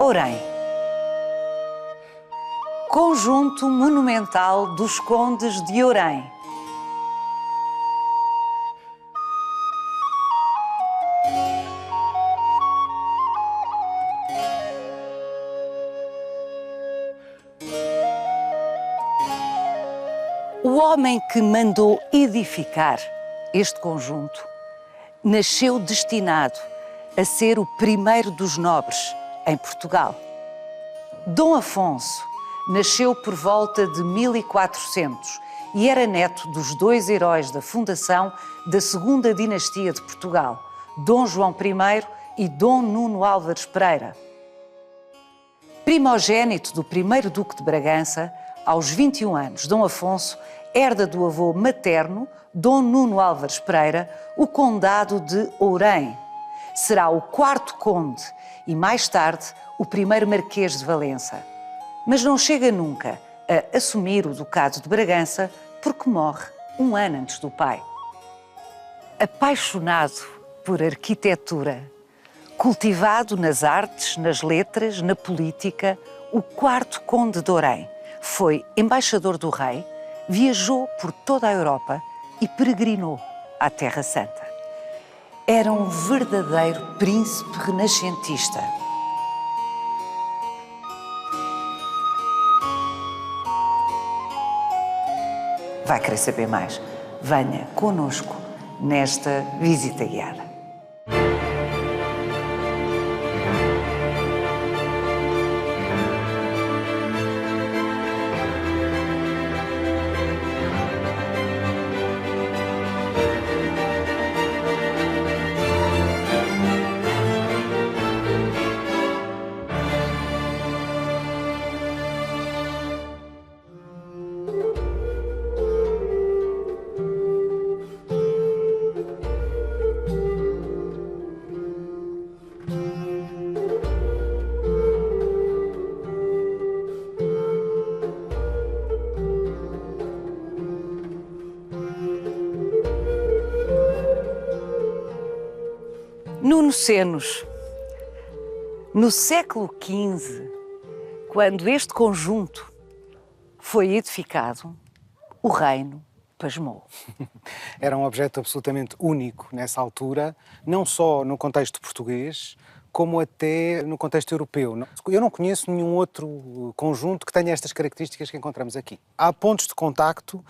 Ourém. Conjunto monumental dos Condes de Ourém. O homem que mandou edificar este conjunto nasceu destinado a ser o primeiro dos nobres em Portugal. Dom Afonso nasceu por volta de 1400 e era neto dos dois heróis da fundação da segunda dinastia de Portugal, Dom João I e Dom Nuno Álvares Pereira. Primogênito do primeiro duque de Bragança, aos 21 anos, Dom Afonso herda do avô materno, Dom Nuno Álvares Pereira, o condado de Ourém. Será o quarto conde e, mais tarde, o primeiro marquês de Valença. Mas não chega nunca a assumir o ducado de Bragança porque morre um ano antes do pai. Apaixonado por arquitetura, cultivado nas artes, nas letras, na política, o quarto conde de Ourém foi embaixador do rei, viajou por toda a Europa e peregrinou à Terra Santa. Era um verdadeiro príncipe renascentista. Vai querer saber mais? Venha conosco nesta visita guiada. Nuno Cenos. No século XV, quando este conjunto foi edificado, o reino pasmou. Era um objeto absolutamente único nessa altura, não só no contexto português, como até no contexto europeu. Eu não conheço nenhum outro conjunto que tenha estas características que encontramos aqui. Há pontos de contacto,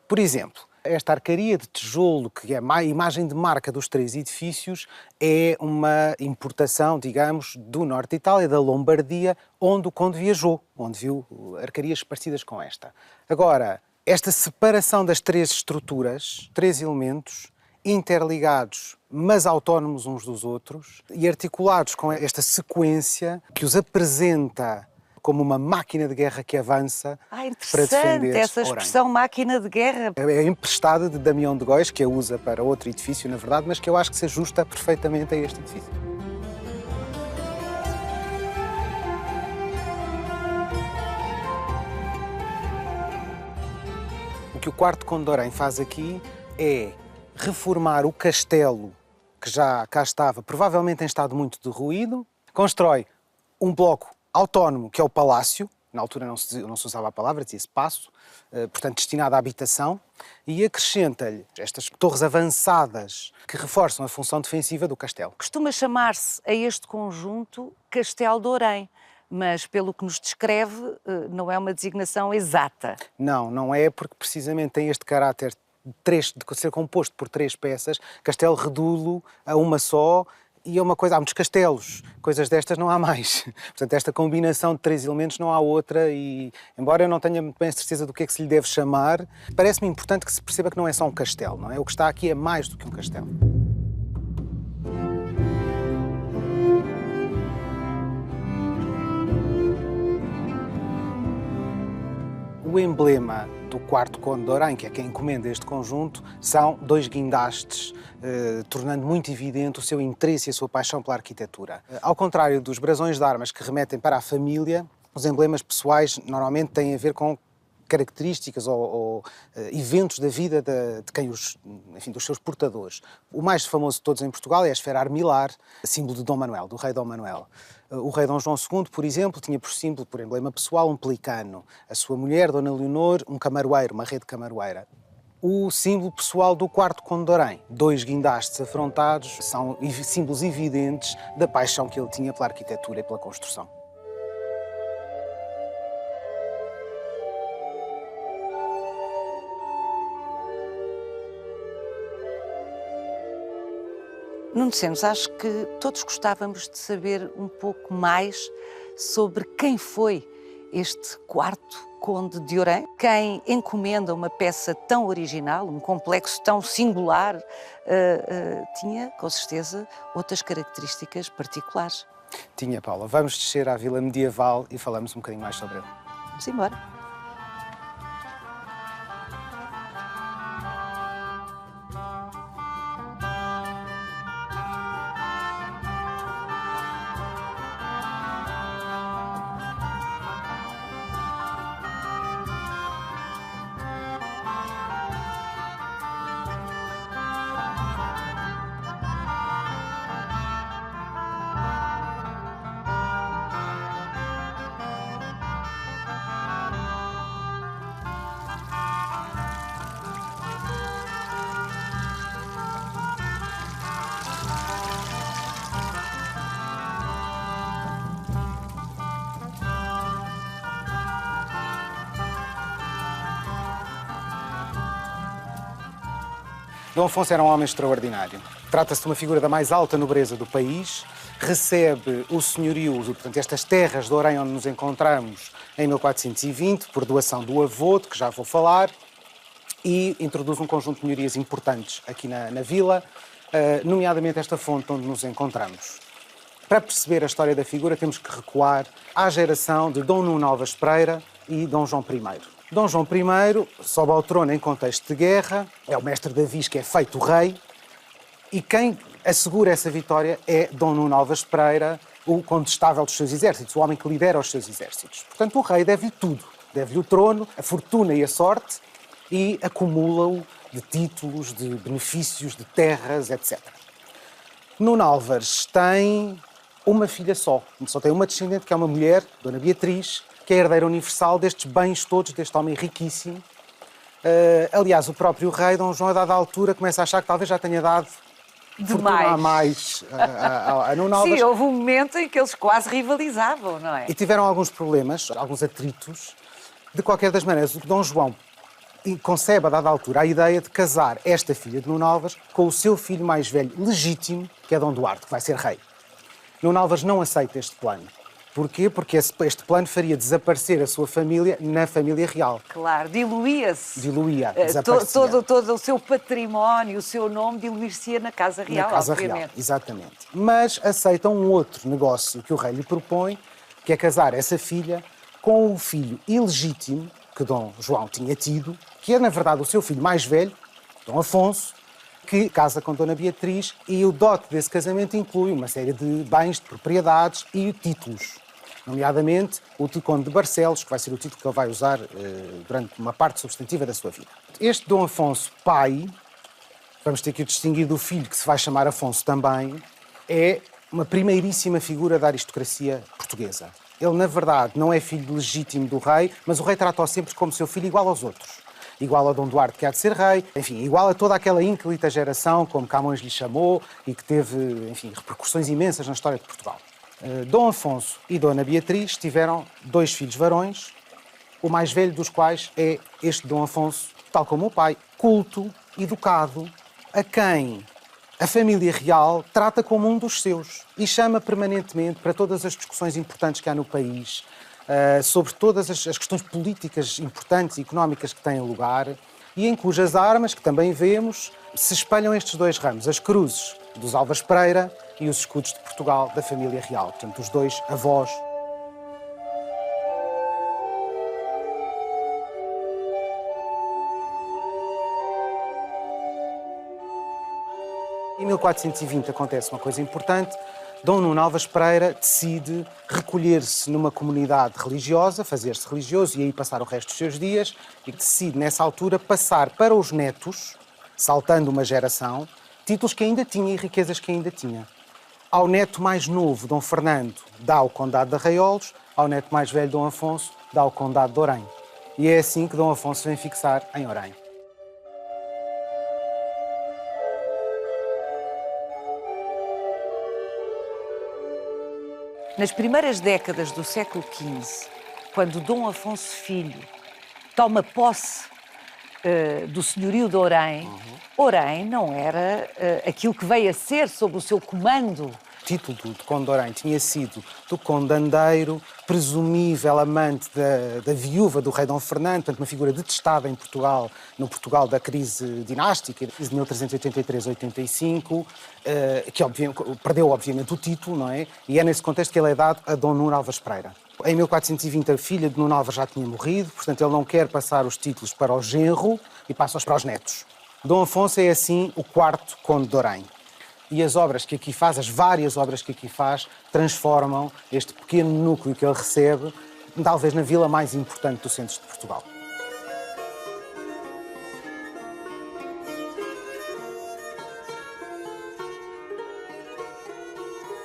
por exemplo, esta arcaria de tijolo, que é a imagem de marca dos três edifícios, é uma importação, digamos, do norte de Itália, da Lombardia, onde o conde viajou, onde viu arcarias parecidas com esta. Agora, esta separação das três estruturas, três elementos, interligados, mas autónomos uns dos outros, e articulados com esta sequência que os apresenta como uma máquina de guerra que avança para defender essa expressão Ourém. máquina de guerra. É emprestada de Damião de Góis, que a usa para outro edifício, na verdade, mas que eu acho que se ajusta perfeitamente a este edifício. O que o quarto conde de Ourém faz aqui é reformar o castelo, que já cá estava, provavelmente em estado muito derruído, constrói um bloco autónomo, que é o palácio, na altura não se usava a palavra, dizia-se paço, portanto destinado à habitação, e acrescenta-lhe estas torres avançadas que reforçam a função defensiva do castelo. Costuma chamar-se a este conjunto Castelo de Ourém, mas pelo que nos descreve não é uma designação exata. Não, não é, porque precisamente tem este caráter de ser composto por três peças, castelo reduz-lo a uma só. E é uma coisa, há muitos castelos, coisas destas não há mais. Portanto, esta combinação de três elementos não há outra e, embora eu não tenha muito bem a certeza do que é que se lhe deve chamar, parece-me importante que se perceba que não é só um castelo, não é? O que está aqui é mais do que um castelo. O emblema do quarto conde de Ourém, que é quem encomenda este conjunto, são dois guindastes, tornando muito evidente o seu interesse e a sua paixão pela arquitetura. Ao contrário dos brasões de armas que remetem para a família, os emblemas pessoais normalmente têm a ver com características ou eventos da vida de quem enfim, dos seus portadores. O mais famoso de todos em Portugal é a esfera armilar, símbolo de Dom Manuel, do rei Dom Manuel. O rei Dom João II, por exemplo, tinha por símbolo, por emblema pessoal, um pelicano. A sua mulher, Dona Leonor, um camaroeiro, uma rede camaroeira. O símbolo pessoal do quarto conde de Orém, 2 guindastes afrontados, são símbolos evidentes da paixão que ele tinha pela arquitetura e pela construção. Nuno Semos, acho que todos gostávamos de saber um pouco mais sobre quem foi este quarto conde de Orém, quem encomenda uma peça tão original, um complexo tão singular, tinha, com certeza, outras características particulares. Tinha, Paula. Vamos descer à Vila Medieval e falamos um bocadinho mais sobre ele. Vamos embora. Dom Afonso era um homem extraordinário. Trata-se de uma figura da mais alta nobreza do país, recebe o senhorio, portanto, estas terras de Orém onde nos encontramos em 1420, por doação do avô, de que já vou falar, e introduz um conjunto de melhorias importantes aqui na vila, nomeadamente esta fonte onde nos encontramos. Para perceber a história da figura, temos que recuar à geração de Dom Nuno Alves Pereira e Dom João I. Dom João I sobe ao trono em contexto de guerra, é o mestre Davis que é feito rei, e quem assegura essa vitória é Dom Nuno Alves Pereira, o condestável dos seus exércitos, o homem que lidera os seus exércitos. Portanto, o rei deve-lhe tudo. Deve-lhe o trono, a fortuna e a sorte, e acumula-o de títulos, de benefícios, de terras, etc. Nuno Álvares tem uma filha só tem uma descendente, que é uma mulher, Dona Beatriz, que é a herdeira universal destes bens todos, deste homem riquíssimo. Aliás, o próprio rei, Dom João, a dada altura, começa a achar que talvez já tenha dado fortuna a mais a Nuno Álvares. Sim, houve um momento em que eles quase rivalizavam, não é? E tiveram alguns problemas, alguns atritos. De qualquer das maneiras, o Dom João concebe, a dada altura, a ideia de casar esta filha de Nuno Álvares com o seu filho mais velho, legítimo, que é Dom Duarte, que vai ser rei. Nuno Álvares não aceita este plano. Porquê? Porque este plano faria desaparecer a sua família na família real. Claro, diluía-se. Diluía, desaparecia. Todo o seu património, o seu nome diluir-se-ia na Casa Real, na Casa obviamente. Real, exatamente. Mas aceita um outro negócio que o rei lhe propõe, que é casar essa filha com o filho ilegítimo que Dom João tinha tido, que é, na verdade, o seu filho mais velho, Dom Afonso, que casa com Dona Beatriz, e o dote desse casamento inclui uma série de bens, de propriedades e títulos. Nomeadamente o de Conde de Barcelos, que vai ser o título que ele vai usar durante uma parte substantiva da sua vida. Este Dom Afonso, pai, vamos ter que o distinguir do filho, que se vai chamar Afonso também, é uma primeiríssima figura da aristocracia portuguesa. Ele, na verdade, não é filho legítimo do rei, mas o rei trata-o sempre como seu filho igual aos outros. Igual a Dom Duarte, que há de ser rei, enfim, igual a toda aquela ínclita geração, como Camões lhe chamou, e que teve, enfim, repercussões imensas na história de Portugal. Dom Afonso e Dona Beatriz tiveram 2 filhos varões, o mais velho dos quais é este Dom Afonso, tal como o pai, culto, educado, a quem a família real trata como um dos seus e chama permanentemente para todas as discussões importantes que há no país, sobre todas as questões políticas importantes e económicas que têm lugar, e em cujas armas, que também vemos, se espalham estes 2 ramos, as cruzes dos Álvares Pereira e os escudos de Portugal da família real, portanto, os 2 avós. Em 1420 acontece uma coisa importante. Dom Nuno Álvares Pereira decide recolher-se numa comunidade religiosa, fazer-se religioso e aí passar o resto dos seus dias, e decide, nessa altura, passar para os netos, saltando uma geração, títulos que ainda tinha e riquezas que ainda tinha. Ao neto mais novo, Dom Fernando, dá o Condado de Arraiolos, ao neto mais velho, Dom Afonso, dá o Condado de Orém. E é assim que Dom Afonso vem fixar em Orém. Nas primeiras décadas do século XV, quando Dom Afonso Filho toma posse do senhorio de Orém, Orém não era aquilo que veio a ser sob o seu comando. O título do Conde de Orém tinha sido do Conde Andeiro, presumível amante da viúva do rei Dom Fernando, portanto uma figura detestada em Portugal, no Portugal da crise dinástica, de 1383-85, que perdeu obviamente o título, não é? E é nesse contexto que ele é dado a Dom Nuno Álvares Pereira. Em 1420 a filha de Nuno Álvares já tinha morrido, portanto ele não quer passar os títulos para o genro e passa-os para os netos. Dom Afonso é assim o quarto Conde de Orém. E as obras que aqui faz, as várias obras que aqui faz, transformam este pequeno núcleo que ele recebe, talvez na vila mais importante do centro de Portugal.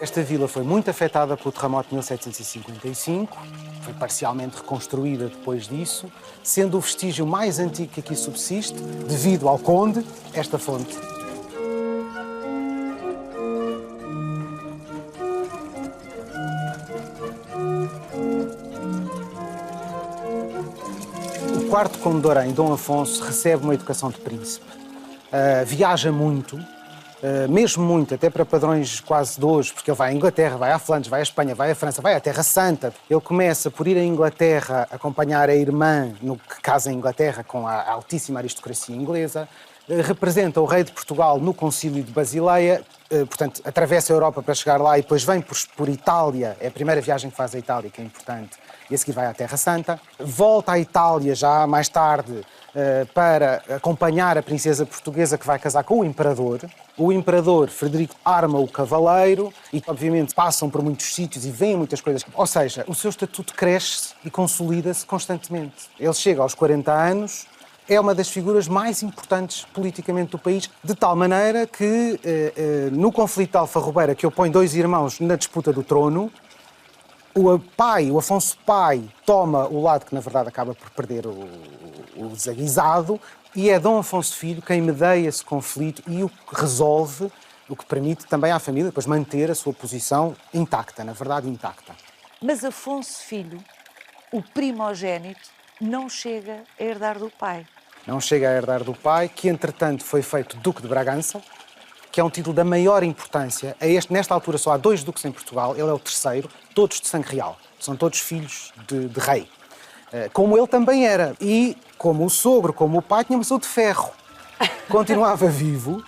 Esta vila foi muito afetada pelo terremoto de 1755, foi parcialmente reconstruída depois disso, sendo o vestígio mais antigo que aqui subsiste, devido ao conde, esta fonte. O quarto Conde de Orém, Dom Afonso, recebe uma educação de príncipe. Viaja muito, mesmo muito, até para padrões quase de hoje, porque ele vai à Inglaterra, vai à Flandres, vai à Espanha, vai à França, vai à Terra Santa. Ele começa por ir à Inglaterra acompanhar a irmã, no que casa em Inglaterra, com a altíssima aristocracia inglesa. Representa o rei de Portugal no Concílio de Basileia, portanto, atravessa a Europa para chegar lá e depois vem por Itália, é a primeira viagem que faz à Itália, que é importante, e a seguir vai à Terra Santa. Volta à Itália já mais tarde para acompanhar a princesa portuguesa que vai casar com o imperador. O imperador Frederico arma o cavaleiro e, obviamente, passam por muitos sítios e veem muitas coisas. Ou seja, o seu estatuto cresce e consolida-se constantemente. Ele chega aos 40 anos, é uma das figuras mais importantes politicamente do país, de tal maneira que, no conflito de Alfarrobeira, que opõe dois irmãos na disputa do trono, o Afonso pai, toma o lado que, na verdade, acaba por perder o desaguisado, e é Dom Afonso Filho quem medeia esse conflito e o que resolve, o que permite também à família depois manter a sua posição intacta, na verdade, intacta. Mas Afonso Filho, o primogénito, não chega a herdar do pai. Não chega a herdar do pai, que entretanto foi feito Duque de Bragança, que é um título da maior importância. Nesta altura só há 2 duques em Portugal, ele é o terceiro, todos de sangue real. São todos filhos de rei. Como ele também era. E, como o sogro, como o pai, tinha uma saúde de ferro. Continuava vivo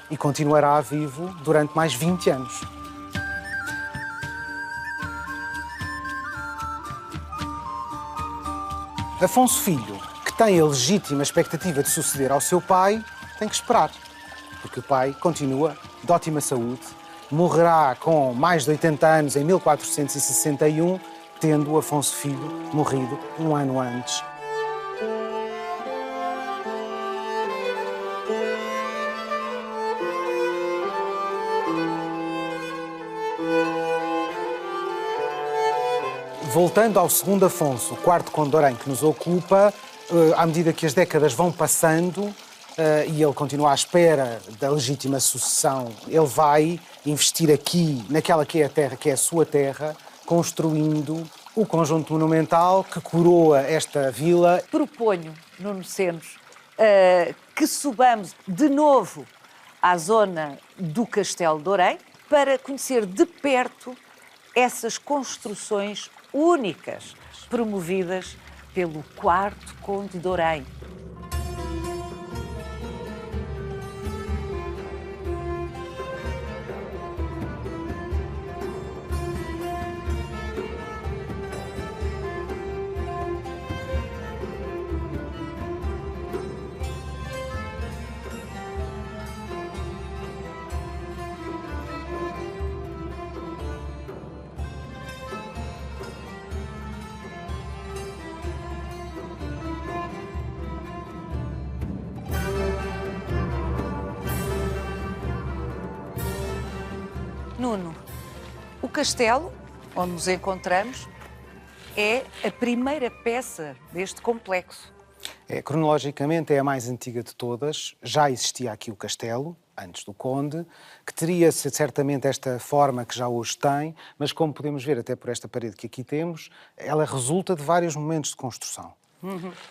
e continuará vivo durante mais 20 anos. Afonso Filho, que tem a legítima expectativa de suceder ao seu pai, tem que esperar. Porque o pai continua de ótima saúde, morrerá com mais de 80 anos em 1461, tendo Afonso Filho morrido um ano antes. Voltando ao segundo Afonso, o quarto Conde de Orém, que nos ocupa, à medida que as décadas vão passando, e ele continua à espera da legítima sucessão, ele vai investir aqui, naquela que é a terra, que é a sua terra, construindo o conjunto monumental que coroa esta vila. Proponho, Nuno Senos, que subamos de novo à zona do Castelo de Orém para conhecer de perto essas construções únicas promovidas pelo quarto Conde de Orém. Nuno, o castelo onde nos encontramos é a primeira peça deste complexo. Cronologicamente é a mais antiga de todas. Já existia aqui o castelo, antes do Conde, que teria certamente esta forma que já hoje tem, mas como podemos ver até por esta parede que aqui temos, ela resulta de vários momentos de construção.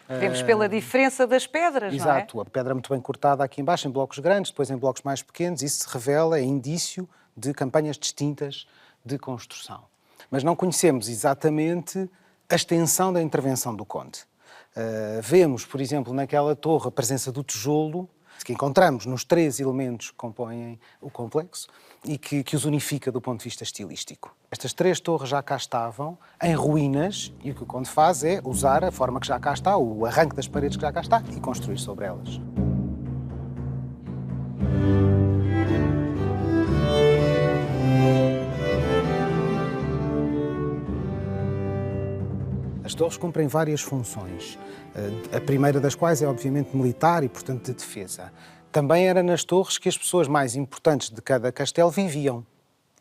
Vemos pela diferença das pedras, Exato, não é? a pedra muito bem cortada aqui embaixo, em blocos grandes, depois em blocos mais pequenos. Isso se revela, é indício de campanhas distintas de construção. Mas não conhecemos exatamente a extensão da intervenção do Conde. Vemos, por exemplo, naquela torre a presença do tijolo, que encontramos nos 3 elementos que compõem o complexo e que os unifica do ponto de vista estilístico. Estas 3 torres já cá estavam, em ruínas, e o que o Conde faz é usar a forma que já cá está, o arranque das paredes que já cá está, e construir sobre elas. As torres cumprem várias funções, a primeira das quais é obviamente militar e, portanto, de defesa. Também era nas torres que as pessoas mais importantes de cada castelo viviam,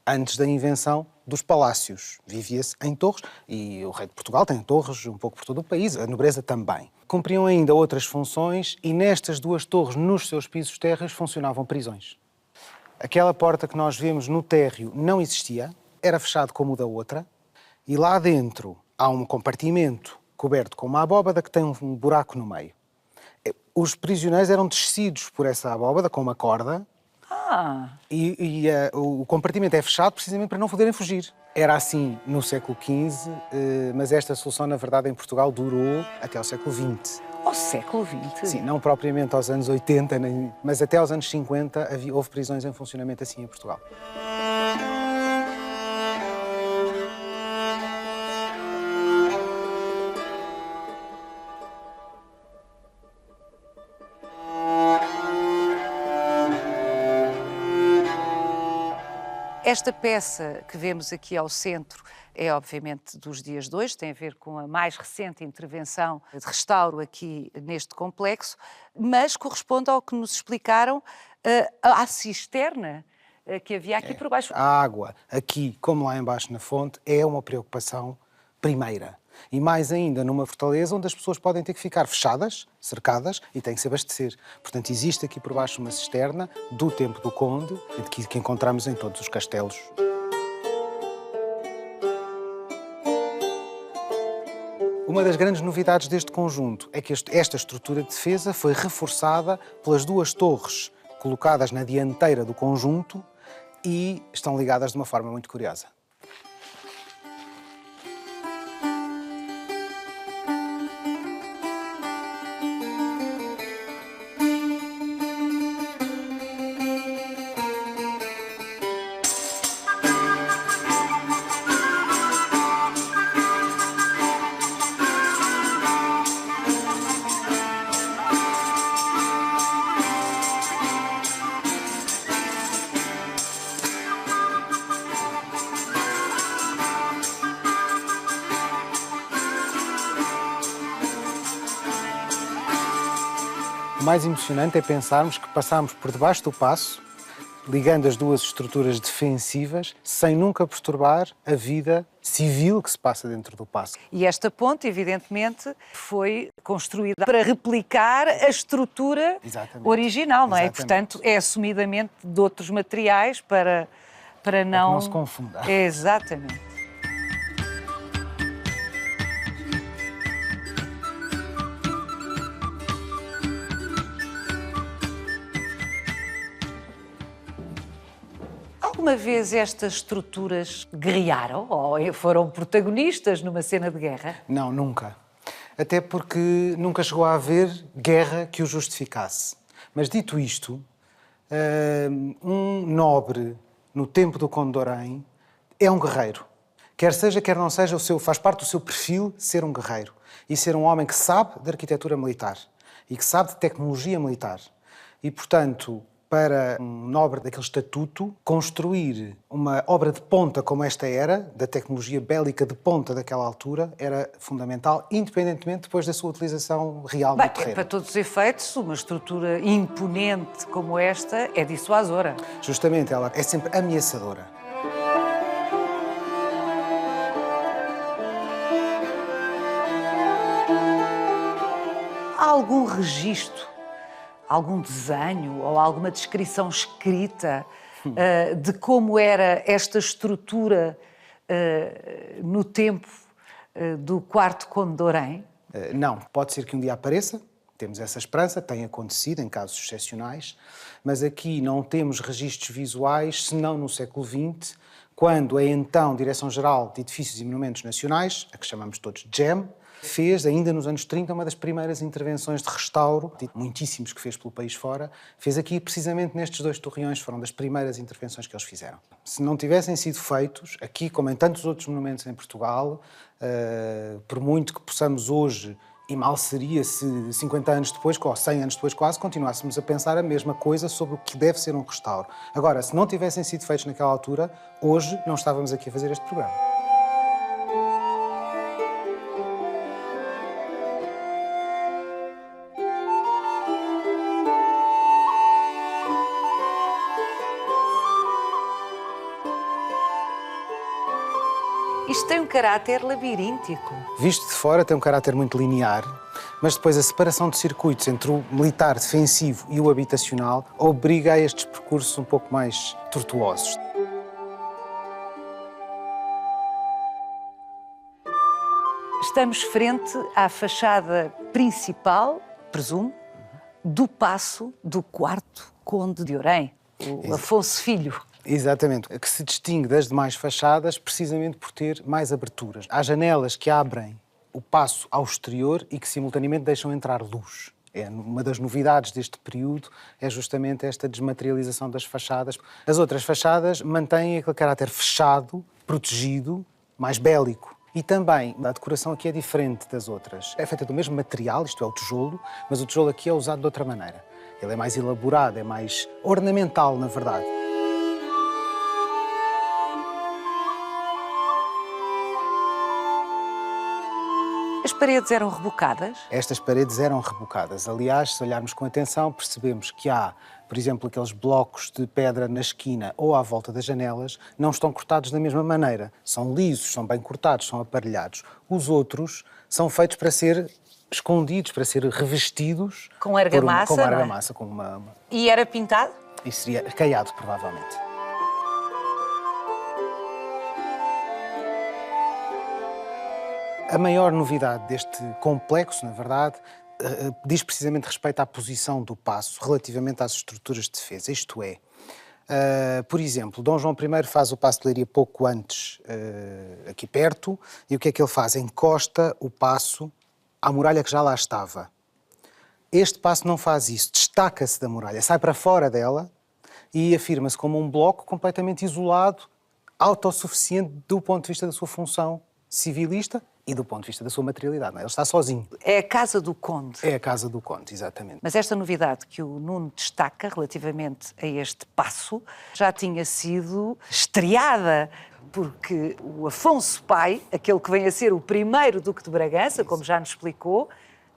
antes da invenção dos palácios. Vivia-se em torres e o rei de Portugal tem torres um pouco por todo o país, a nobreza também. Cumpriam ainda outras funções e nestas 2 torres, nos seus pisos térreos, funcionavam prisões. Aquela porta que nós vemos no térreo não existia, era fechado como o da outra, e lá dentro há um compartimento coberto com uma abóbada que tem um buraco no meio. Os prisioneiros eram descidos por essa abóbada com uma corda o compartimento é fechado precisamente para não poderem fugir. Era assim no século XV, mas esta solução, na verdade, em Portugal durou até ao século XX. Ao século XX? Sim, não propriamente aos anos 80, mas até aos anos 50 houve prisões em funcionamento assim em Portugal. Esta peça que vemos aqui ao centro é, obviamente, dos dias de hoje, tem a ver com a mais recente intervenção de restauro aqui neste complexo, mas corresponde ao que nos explicaram à cisterna que havia aqui por baixo. A água, aqui, como lá embaixo na fonte, é uma preocupação primeira. E mais ainda numa fortaleza onde as pessoas podem ter que ficar fechadas, cercadas, e têm que se abastecer. Portanto, existe aqui por baixo uma cisterna do tempo do Conde, que encontramos em todos os castelos. Uma das grandes novidades deste conjunto é que esta estrutura de defesa foi reforçada pelas 2 torres colocadas na dianteira do conjunto e estão ligadas de uma forma muito curiosa. O mais emocionante é pensarmos que passámos por debaixo do paço, ligando as 2 estruturas defensivas, sem nunca perturbar a vida civil que se passa dentro do paço. E esta ponte, evidentemente, foi construída para replicar a estrutura original, não é? Exatamente. Portanto, é assumidamente de outros materiais para não... Não se confunda. Exatamente. Alguma vez estas estruturas guerrearam ou foram protagonistas numa cena de guerra? Não, nunca. Até porque nunca chegou a haver guerra que o justificasse. Mas dito isto, um nobre no tempo do Conde de Orém é um guerreiro. Quer seja, quer não seja, faz parte do seu perfil ser um guerreiro. E ser um homem que sabe de arquitetura militar e que sabe de tecnologia militar. E, portanto, para um nobre daquele estatuto, construir uma obra de ponta como esta era, da tecnologia bélica de ponta daquela altura, era fundamental, independentemente depois da sua utilização real no terreno. Para todos os efeitos, uma estrutura imponente como esta é dissuasora. Justamente, ela é sempre ameaçadora. algum registro, algum desenho ou alguma descrição escrita de como era esta estrutura no tempo do quarto Conde de Orém? Não, pode ser que um dia apareça, temos essa esperança, tem acontecido em casos excepcionais, mas aqui não temos registros visuais, senão no século XX, quando a então Direção-Geral de Edifícios e Monumentos Nacionais, a que chamamos todos GEM, fez, ainda nos anos 30, uma das primeiras intervenções de restauro, de muitíssimos que fez pelo país fora, fez aqui precisamente nestes 2 torreões, foram das primeiras intervenções que eles fizeram. Se não tivessem sido feitos, aqui como em tantos outros monumentos em Portugal, por muito que possamos hoje, e mal seria se 50 anos depois, ou 100 anos depois quase, continuássemos a pensar a mesma coisa sobre o que deve ser um restauro. Agora, se não tivessem sido feitos naquela altura, hoje não estávamos aqui a fazer este programa. Isto tem um caráter labiríntico. Visto de fora tem um caráter muito linear, mas depois a separação de circuitos entre o militar defensivo e o habitacional obriga a estes percursos um pouco mais tortuosos. Estamos frente à fachada principal, presumo, do paço do quarto Conde de Orém, o Afonso Filho. Exatamente, que se distingue das demais fachadas precisamente por ter mais aberturas. Há janelas que abrem o paço ao exterior e que simultaneamente deixam entrar luz. Uma das novidades deste período é justamente esta desmaterialização das fachadas. As outras fachadas mantêm aquele caráter fechado, protegido, mais bélico. E também a decoração aqui é diferente das outras. É feita do mesmo material, isto é o tijolo, mas o tijolo aqui é usado de outra maneira. Ele é mais elaborado, é mais ornamental, na verdade. As paredes eram rebocadas? Estas paredes eram rebocadas. Aliás, se olharmos com atenção, percebemos que há, por exemplo, aqueles blocos de pedra na esquina ou à volta das janelas, não estão cortados da mesma maneira. São lisos, são bem cortados, são aparelhados. Os outros são feitos para ser escondidos, para ser revestidos... Com argamassa, com argamassa, com uma... E era pintado? Isso seria caiado, provavelmente. A maior novidade deste complexo, na verdade, diz precisamente respeito à posição do paço relativamente às estruturas de defesa. Isto é, por exemplo, Dom João I faz o Paço de Leiria pouco antes, aqui perto, e o que é que ele faz? Encosta o paço à muralha que já lá estava. Este paço não faz isso, destaca-se da muralha, sai para fora dela e afirma-se como um bloco completamente isolado, autossuficiente do ponto de vista da sua função civilista e do ponto de vista da sua materialidade. Não é? Ele está sozinho. É a Casa do Conde. É a Casa do Conde, exatamente. Mas esta novidade que o Nuno destaca relativamente a este paço já tinha sido estreada, porque o Afonso pai, aquele que vem a ser o primeiro Duque de Bragança, como já nos explicou,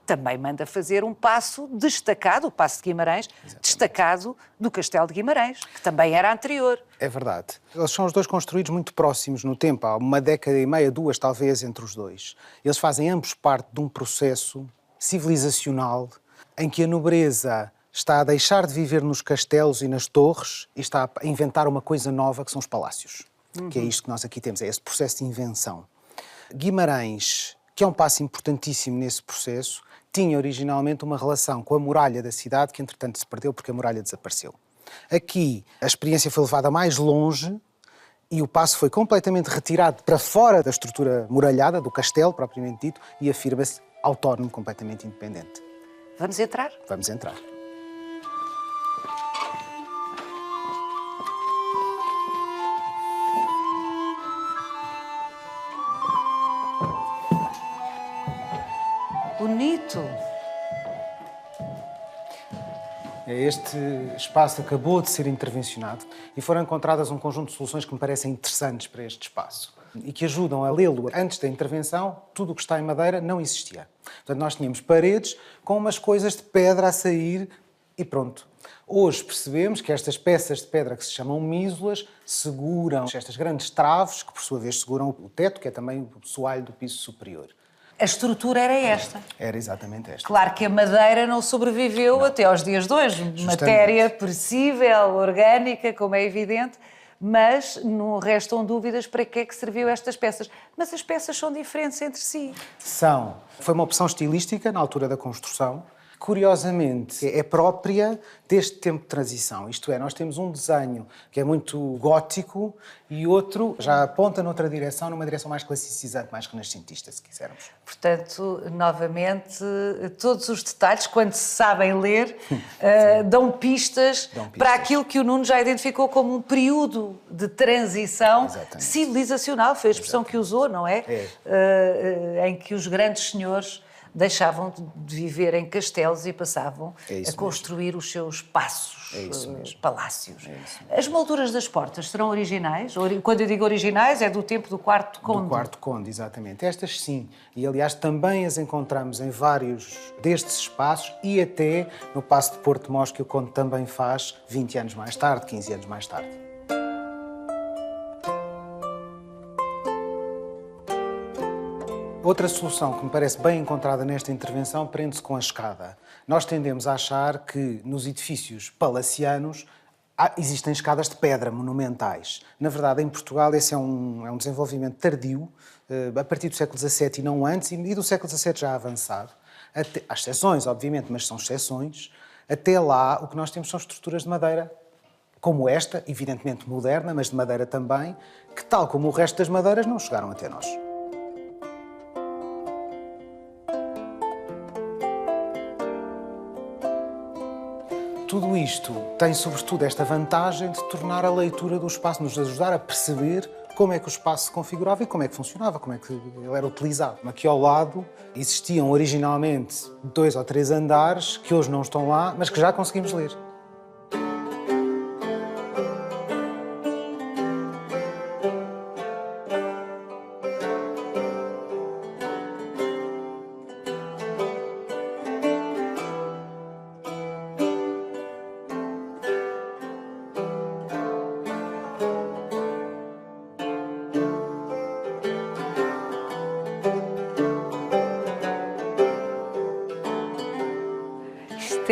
também manda fazer um paço destacado, o Paço de Guimarães, exatamente, destacado do Castelo de Guimarães, que também era anterior. É verdade. Eles são os dois construídos muito próximos no tempo, há uma década e meia, 2 talvez, entre os dois. Eles fazem ambos parte de um processo civilizacional em que a nobreza está a deixar de viver nos castelos e nas torres e está a inventar uma coisa nova, que são os palácios. Que é isto que nós aqui temos, é esse processo de invenção. Guimarães, que é um passo importantíssimo nesse processo, tinha originalmente uma relação com a muralha da cidade que, entretanto, se perdeu porque a muralha desapareceu. Aqui, a experiência foi levada mais longe e o paço foi completamente retirado para fora da estrutura muralhada, do castelo, propriamente dito, e afirma-se autónomo, completamente independente. Vamos entrar? Vamos entrar. Bonito! Este espaço acabou de ser intervencionado e foram encontradas um conjunto de soluções que me parecem interessantes para este espaço e que ajudam a lê-lo. Antes da intervenção, tudo o que está em madeira não existia. Portanto, nós tínhamos paredes com umas coisas de pedra a sair e pronto. Hoje percebemos que estas peças de pedra que se chamam mísulas seguram estas grandes traves que, por sua vez, seguram o teto, que é também o soalho do piso superior. A estrutura era esta. Era exatamente esta. Claro que a madeira não sobreviveu até aos dias de hoje. Justamente. Matéria perecível, orgânica, como é evidente, mas não restam dúvidas para que é que serviu estas peças. Mas as peças são diferentes entre si. Foi uma opção estilística na altura da construção. Curiosamente, é própria deste tempo de transição. Isto é, nós temos um desenho que é muito gótico e outro já aponta noutra direção, numa direção mais classicizante, mais renascentista, se quisermos. Portanto, novamente, todos os detalhes, quando se sabem ler, dão pistas para aquilo que o Nuno já identificou como um período de transição civilizacional, foi a expressão que usou, não é? Em que os grandes senhores deixavam de viver em castelos e passavam a construir os seus passos, palácios. As molduras das portas serão originais? Quando eu digo originais, é do tempo do Quarto Conde? Do Quarto Conde, exatamente. Estas sim. E, aliás, também as encontramos em vários destes espaços e até no Paço de Porto de Mós, que o Conde também faz 20 anos mais tarde, 15 anos mais tarde. Outra solução que me parece bem encontrada nesta intervenção prende-se com a escada. Nós tendemos a achar que nos edifícios palacianos existem escadas de pedra monumentais. Na verdade, em Portugal, esse é um desenvolvimento tardio, a partir do século XVII e não antes, e do século XVII já avançado. Há exceções, obviamente, mas são exceções. Até lá, o que nós temos são estruturas de madeira, como esta, evidentemente moderna, mas de madeira também, que, tal como o resto das madeiras, não chegaram até nós. Tudo isto tem, sobretudo, esta vantagem de tornar a leitura do espaço, nos ajudar a perceber como é que o espaço se configurava e como é que funcionava, como é que ele era utilizado. Aqui ao lado existiam originalmente 2 ou 3 andares que hoje não estão lá, mas que já conseguimos ler.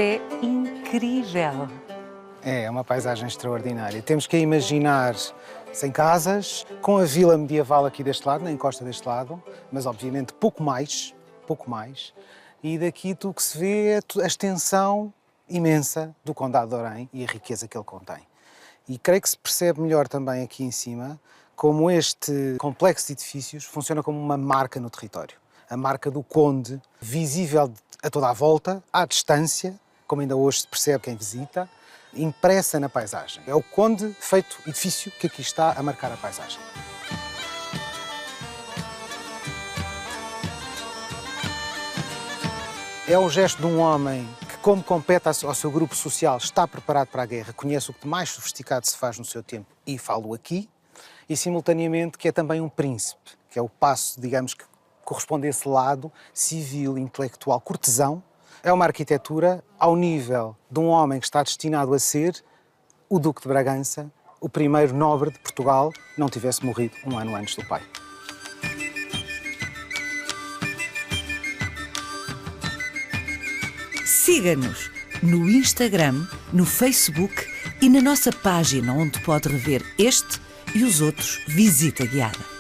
É incrível. É uma paisagem extraordinária. Temos que a imaginar sem casas, com a vila medieval aqui deste lado, na encosta deste lado, mas obviamente pouco mais. E daqui tudo o que se vê é a extensão imensa do Condado de Orém e a riqueza que ele contém. E creio que se percebe melhor também aqui em cima como este complexo de edifícios funciona como uma marca no território. A marca do Conde, visível a toda a volta, à distância, como ainda hoje se percebe quem visita, impressa na paisagem. É o Conde feito edifício que aqui está a marcar a paisagem. É o gesto de um homem que, como compete ao seu grupo social, está preparado para a guerra, conhece o que de mais sofisticado se faz no seu tempo e falo aqui, e simultaneamente que é também um príncipe, que é o passo, digamos, que corresponde a esse lado civil, intelectual, cortesão. É uma arquitetura ao nível de um homem que está destinado a ser o Duque de Bragança, o primeiro nobre de Portugal, não tivesse morrido um ano antes do pai. Siga-nos no Instagram, no Facebook e na nossa página onde pode rever este e os outros Visita Guiada.